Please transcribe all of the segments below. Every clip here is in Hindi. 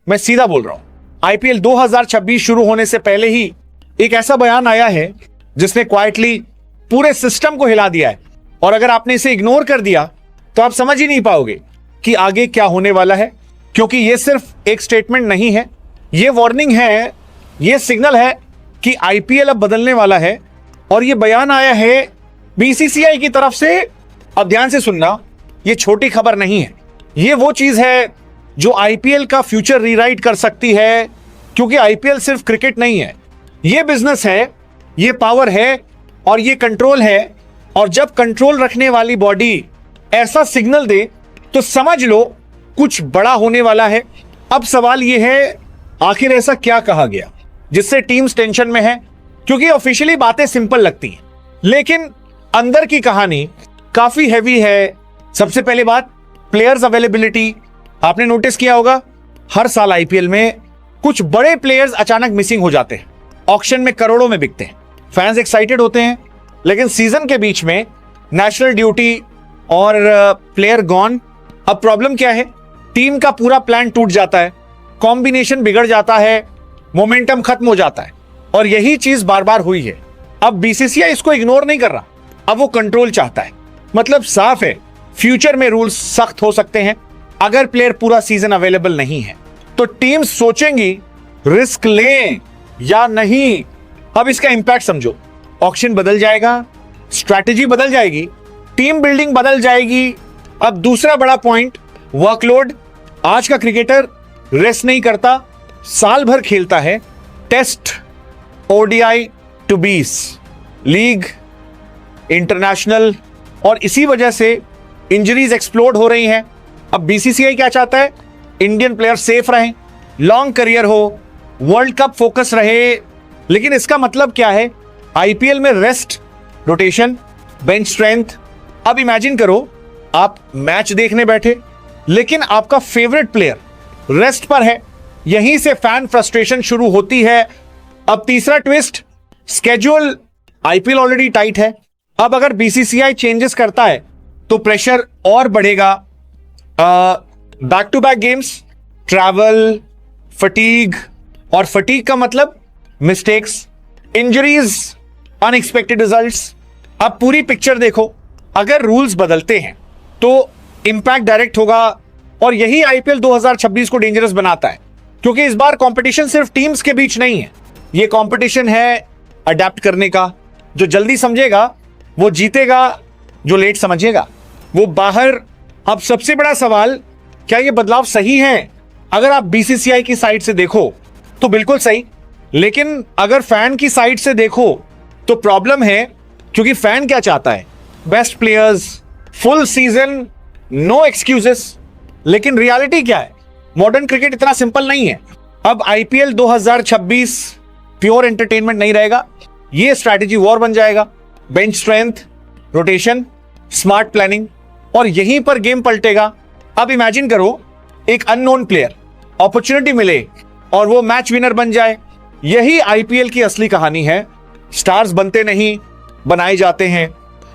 मैं सीधा बोल रहा हूं, आईपीएल 2026 शुरू होने से पहले ही एक ऐसा बयान आया है जिसने क्वाइटली पूरे सिस्टम को हिला दिया है। और अगर आपने इसे इग्नोर कर दिया तो आप समझ ही नहीं पाओगे कि आगे क्या होने वाला है, क्योंकि यह सिर्फ एक स्टेटमेंट नहीं है, यह वार्निंग है, यह सिग्नल है कि आईपीएल अब बदलने वाला है। और यह बयान आया है बीसीसीआई की तरफ से। अब ध्यान से सुनना, यह छोटी खबर नहीं है, यह वो चीज है जो आईपीएल का फ्यूचर रीराइट कर सकती है, क्योंकि आईपीएल सिर्फ क्रिकेट नहीं है, यह बिजनेस है, यह पावर है और यह कंट्रोल है। और जब कंट्रोल रखने वाली बॉडी ऐसा सिग्नल दे तो समझ लो कुछ बड़ा होने वाला है। अब सवाल यह है, आखिर ऐसा क्या कहा गया जिससे टीम्स टेंशन में है, क्योंकि ऑफिशियली बातें सिंपल लगती हैं लेकिन अंदर की कहानी काफी हैवी है। सबसे पहले बात, प्लेयर्स अवेलेबिलिटी। आपने नोटिस किया होगा हर साल आईपीएल में कुछ बड़े प्लेयर्स अचानक मिसिंग हो जाते हैं, ऑक्शन में करोड़ों में बिकते हैं, फैंस एक्साइटेड होते हैं, लेकिन सीजन के बीच में नेशनल ड्यूटी और प्लेयर गॉन। अब प्रॉब्लम क्या है, टीम का पूरा प्लान टूट जाता है, कॉम्बिनेशन बिगड़ जाता है, मोमेंटम खत्म हो जाता है। और यही चीज बार बार हुई है। अब बीसीसीआई इसको इग्नोर नहीं कर रहा, अब वो कंट्रोल चाहता है। मतलब साफ है, फ्यूचर में रूल्स सख्त हो सकते हैं। अगर प्लेयर पूरा सीजन अवेलेबल नहीं है तो टीम सोचेंगी रिस्क लें या नहीं। अब इसका इंपैक्ट समझो, ऑक्शन बदल जाएगा, स्ट्रैटेजी बदल जाएगी, टीम बिल्डिंग बदल जाएगी। अब दूसरा बड़ा पॉइंट, वर्कलोड। आज का क्रिकेटर रेस्ट नहीं करता, साल भर खेलता है, test, ODI T 20, league, international, और इसी वजह से इंजरीज एक्सप्लोड हो रही हैं। अब बीसीसीआई क्या चाहता है, इंडियन प्लेयर सेफ रहें, लॉन्ग करियर हो, वर्ल्ड कप फोकस रहे। लेकिन इसका मतलब क्या है, आईपीएल में रेस्ट, रोटेशन, बेंच स्ट्रेंथ। अब इमेजिन करो आप मैच देखने बैठे लेकिन आपका फेवरेट प्लेयर रेस्ट पर है, यहीं से फैन फ्रस्ट्रेशन शुरू होती है। अब तीसरा twist, schedule, IPL already tight है, अब अगर बीसीसीआई चेंजेस करता है तो प्रेशर और बढ़ेगा। Back to back games, travel, fatigue, और फटीग का मतलब मिस्टेक्स, इंजरीज, अनएक्सपेक्टेड रिजल्ट्स। अब पूरी पिक्चर देखो, अगर रूल्स बदलते हैं तो इंपैक्ट डायरेक्ट होगा। और यही आईपीएल 2026 को डेंजरस बनाता है, क्योंकि इस बार कंपटीशन सिर्फ टीम्स के बीच नहीं है, यह कंपटीशन है अडेप्ट करने का। जो जल्दी समझेगा वो जीतेगा, जो लेट समझेगा वो बाहर। अब सबसे बड़ा सवाल, क्या यह बदलाव सही है? अगर आप बीसीसीआई की साइड से देखो तो बिल्कुल सही, लेकिन अगर फैन की साइड से देखो तो प्रॉब्लम है, क्योंकि फैन क्या चाहता है, best players, full season, no excuses. लेकिन रियलिटी क्या है, मॉडर्न क्रिकेट इतना सिंपल नहीं है। अब आईपीएल 2026 प्योर एंटरटेनमेंट नहीं रहेगा, यह स्ट्रैटेजी वॉर बन जाएगा। Bench strength, rotation, smart planning, और यहीं पर गेम पलटेगा। अब इमेजिन करो एक अननोन प्लेयर अपॉर्चुनिटी मिले और वो मैच विनर बन जाए। यही आईपीएल की असली कहानी है। स्टार्स बनते नहीं, बनाए जाते हैं,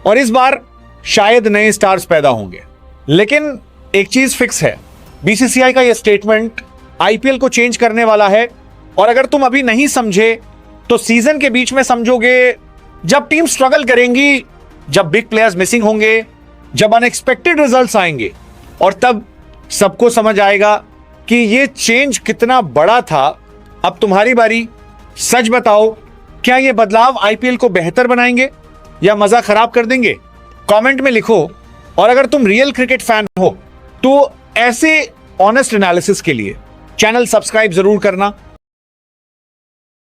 और इस बार शायद नए स्टार्स पैदा होंगे। लेकिन एक चीज फिक्स है, बीसीसीआई का यह स्टेटमेंट आईपीएल को चेंज करने वाला है। और अगर तुम अभी नहीं समझे तो सीजन के बीच में समझोगे, जब टीम स्ट्रगल करेंगी, जब बिग प्लेयर्स मिसिंग होंगे, जब अनएक्सपेक्टेड रिजल्ट्स आएंगे, और तब सबको समझ आएगा कि यह चेंज कितना बड़ा था। अब तुम्हारी बारी, सच बताओ, क्या यह बदलाव आईपीएल को बेहतर बनाएंगे या मजा खराब कर देंगे? कमेंट में लिखो। और अगर तुम रियल क्रिकेट फैन हो तो ऐसे ऑनेस्ट एनालिसिस के लिए चैनल सब्सक्राइब जरूर करना।